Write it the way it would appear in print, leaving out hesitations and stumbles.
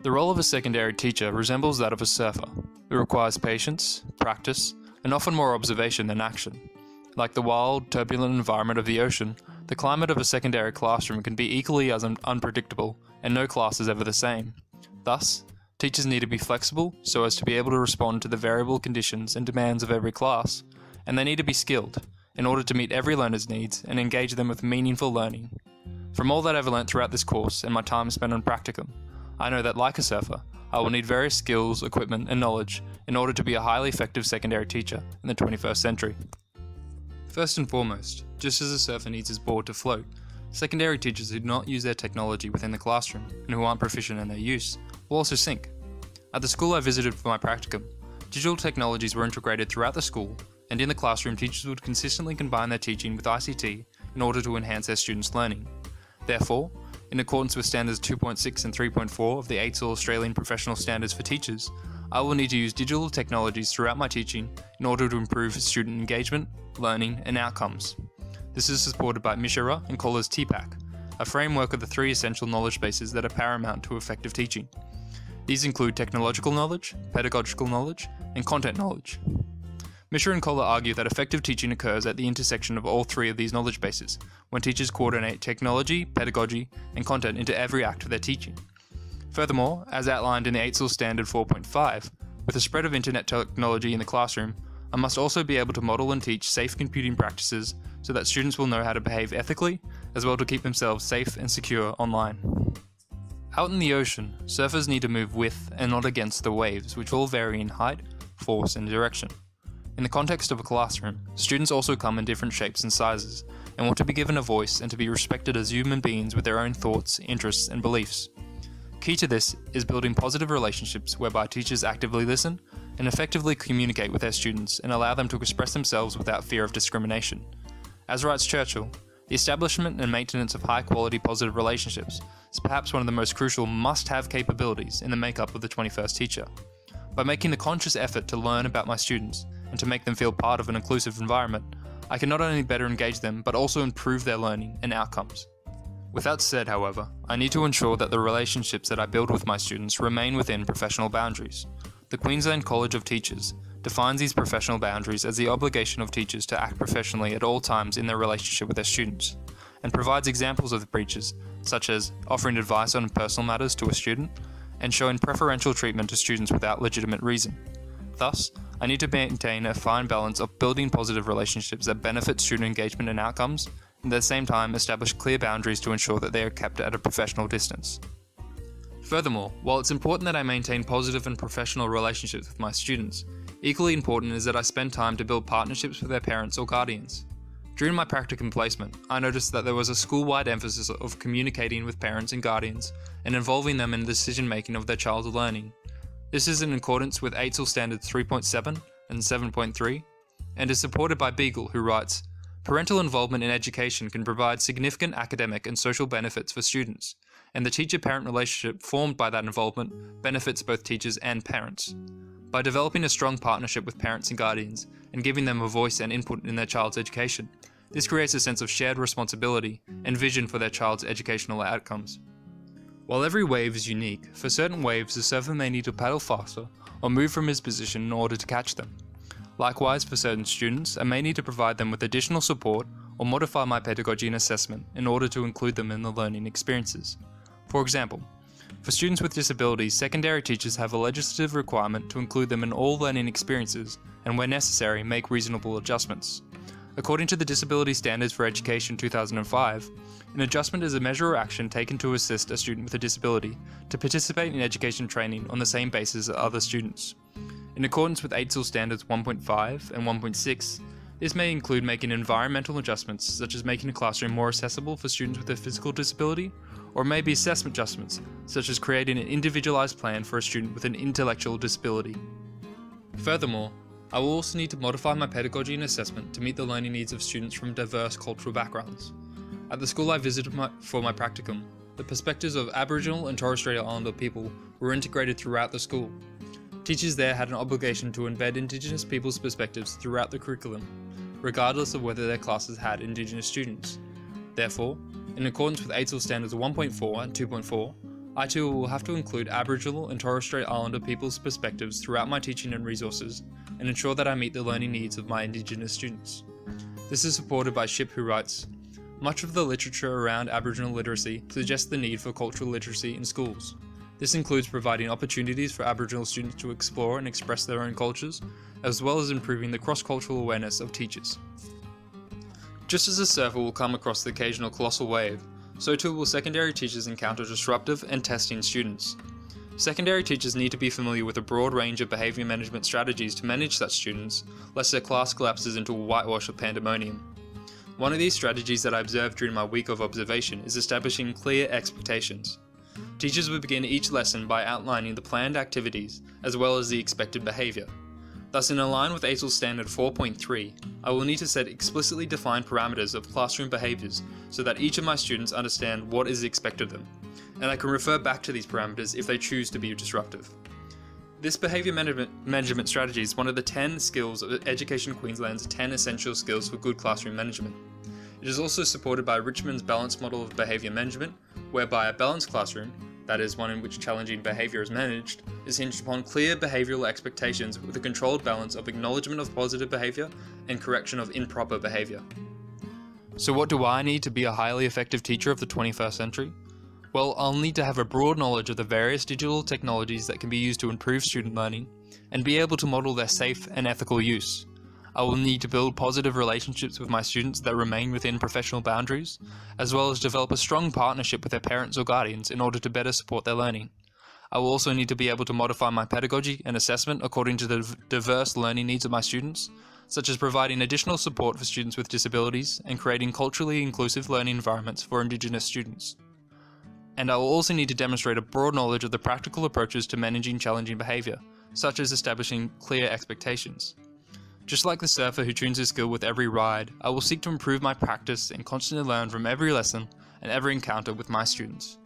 The role of a secondary teacher resembles that of a surfer. It requires patience, practice, and often more observation than action. Like the wild, turbulent environment of the ocean, the climate of a secondary classroom can be equally as unpredictable, and no class is ever the same. Thus, teachers need to be flexible so as to be able to respond to the variable conditions and demands of every class, and they need to be skilled in order to meet every learner's needs and engage them with meaningful learning. From all that I've learnt throughout this course and my time spent on practicum, I know that, like a surfer, I will need various skills, equipment, and knowledge in order to be a highly effective secondary teacher in the 21st century. First and foremost, just as a surfer needs his board to float, secondary teachers who do not use their technology within the classroom and who aren't proficient in their use will also sink. At the school I visited for my practicum, digital technologies were integrated throughout the school, and in the classroom teachers would consistently combine their teaching with ICT in order to enhance their students' learning. Therefore, in accordance with Standards 2.6 and 3.4 of the AITSL Australian Professional Standards for Teachers, I will need to use digital technologies throughout my teaching in order to improve student engagement, learning, and outcomes. This is supported by Mishra and Kohler's TPACK, a framework of the 3 essential knowledge bases that are paramount to effective teaching. These include technological knowledge, pedagogical knowledge, and content knowledge. Mishra and Kohler argue that effective teaching occurs at the intersection of all 3 of these knowledge bases, when teachers coordinate technology, pedagogy, and content into every act of their teaching. Furthermore, as outlined in the AITSL Standard 4.5, with the spread of internet technology in the classroom, I must also be able to model and teach safe computing practices so that students will know how to behave ethically, as well to keep themselves safe and secure online. Out in the ocean, surfers need to move with and not against the waves, which all vary in height, force, and direction. In the context of a classroom, students also come in different shapes and sizes, and want to be given a voice and to be respected as human beings with their own thoughts, interests, and beliefs. Key to this is building positive relationships whereby teachers actively listen and effectively communicate with their students and allow them to express themselves without fear of discrimination. As writes Churchill, the establishment and maintenance of high-quality positive relationships is perhaps one of the most crucial must-have capabilities in the makeup of the 21st teacher. By making the conscious effort to learn about my students and to make them feel part of an inclusive environment, I can not only better engage them but also improve their learning and outcomes. With that said, however, I need to ensure that the relationships that I build with my students remain within professional boundaries. The Queensland College of Teachers defines these professional boundaries as the obligation of teachers to act professionally at all times in their relationship with their students, and provides examples of the breaches, such as offering advice on personal matters to a student, and showing preferential treatment to students without legitimate reason. Thus, I need to maintain a fine balance of building positive relationships that benefit student engagement and outcomes, and at the same time establish clear boundaries to ensure that they are kept at a professional distance. Furthermore, while it's important that I maintain positive and professional relationships with my students, equally important is that I spend time to build partnerships with their parents or guardians. During my practicum placement, I noticed that there was a school-wide emphasis of communicating with parents and guardians and involving them in the decision-making of their child's learning. This is in accordance with AITSL Standards 3.7 and 7.3, and is supported by Beagle, who writes, "Parental involvement in education can provide significant academic and social benefits for students, and the teacher-parent relationship formed by that involvement benefits both teachers and parents. By developing a strong partnership with parents and guardians, and giving them a voice and input in their child's education, this creates a sense of shared responsibility and vision for their child's educational outcomes." While every wave is unique, for certain waves the surfer may need to paddle faster or move from his position in order to catch them. Likewise, for certain students, I may need to provide them with additional support or modify my pedagogy and assessment in order to include them in the learning experiences. For example, for students with disabilities, secondary teachers have a legislative requirement to include them in all learning experiences and, where necessary, make reasonable adjustments. According to the Disability Standards for Education 2005, an adjustment is a measure or action taken to assist a student with a disability to participate in education training on the same basis as other students. In accordance with AITSL Standards 1.5 and 1.6, this may include making environmental adjustments, such as making a classroom more accessible for students with a physical disability, or maybe assessment adjustments, such as creating an individualized plan for a student with an intellectual disability. Furthermore, I will also need to modify my pedagogy and assessment to meet the learning needs of students from diverse cultural backgrounds. At the school I visited for my practicum, the perspectives of Aboriginal and Torres Strait Islander people were integrated throughout the school. Teachers there had an obligation to embed Indigenous people's perspectives throughout the curriculum, regardless of whether their classes had Indigenous students. Therefore, in accordance with AITSL Standards 1.4 and 2.4, I too will have to include Aboriginal and Torres Strait Islander people's perspectives throughout my teaching and resources, and ensure that I meet the learning needs of my Indigenous students. This is supported by Ship, who writes, "Much of the literature around Aboriginal literacy suggests the need for cultural literacy in schools. This includes providing opportunities for Aboriginal students to explore and express their own cultures, as well as improving the cross-cultural awareness of teachers." Just as a surfer will come across the occasional colossal wave, so too will secondary teachers encounter disruptive and testing students. Secondary teachers need to be familiar with a broad range of behaviour management strategies to manage such students, lest their class collapses into a whitewash of pandemonium. One of these strategies that I observed during my week of observation is establishing clear expectations. Teachers would begin each lesson by outlining the planned activities as well as the expected behaviour. Thus, in line with ACEL Standard 4.3, I will need to set explicitly defined parameters of classroom behaviours so that each of my students understand what is expected of them, and I can refer back to these parameters if they choose to be disruptive. This behaviour management strategy is one of the 10 skills of Education Queensland's 10 essential skills for good classroom management. It is also supported by Richmond's balanced model of behaviour management, whereby a balanced classroom, that is one in which challenging behaviour is managed, is hinged upon clear behavioural expectations with a controlled balance of acknowledgement of positive behaviour and correction of improper behaviour. So what do I need to be a highly effective teacher of the 21st century? Well, I'll need to have a broad knowledge of the various digital technologies that can be used to improve student learning, and be able to model their safe and ethical use. I will need to build positive relationships with my students that remain within professional boundaries, as well as develop a strong partnership with their parents or guardians in order to better support their learning. I will also need to be able to modify my pedagogy and assessment according to the diverse learning needs of my students, such as providing additional support for students with disabilities and creating culturally inclusive learning environments for Indigenous students. And I will also need to demonstrate a broad knowledge of the practical approaches to managing challenging behaviour, such as establishing clear expectations. Just like the surfer who tunes his skill with every ride, I will seek to improve my practice and constantly learn from every lesson and every encounter with my students.